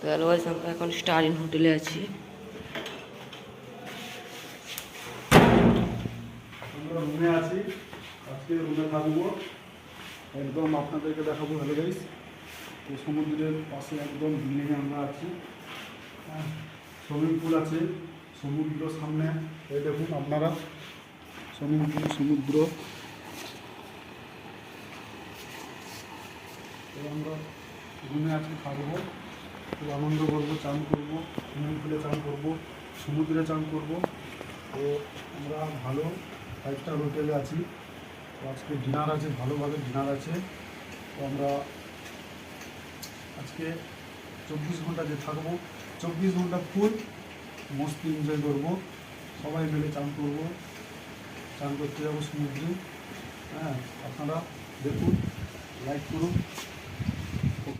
তো hello guys, আমরা এখন স্টার ইন হোটেলে আছি। আমরা রুমে আছি, আজকে রুমে থাকবো, একদম আপনাদেরকে দেখাবো। হ্যালো গাইস, তো সমুদ্রের পাশে একদম বিল্ডিংয়ে আমরা আছি। সুইমিং পুল আছে, সমুদ্র সামনে। এই দেখুন আপনারা, সুইমিং পুল, সমুদ্র। আমরা রুমে আছি, থাকবো, খুব আনন্দ করবো, চান করবো, সুইমিং পুলে চান করবো, সমুদ্রে চান করবো। তো আমরা ভালো 5 স্টার হোটেলে আছি। তো আজকে ডিনার আছে, ভালোভাবে ডিনার আছে। তো আমরা আজকে 24 ঘন্টা যে থাকবো, 24 ঘন্টা ফুল মস্তি এনজয় করবো, সবাই মিলে চান করবো, চান করতে যাবো সমুদ্রে। আপনারা দেখুন, লাইক করুন।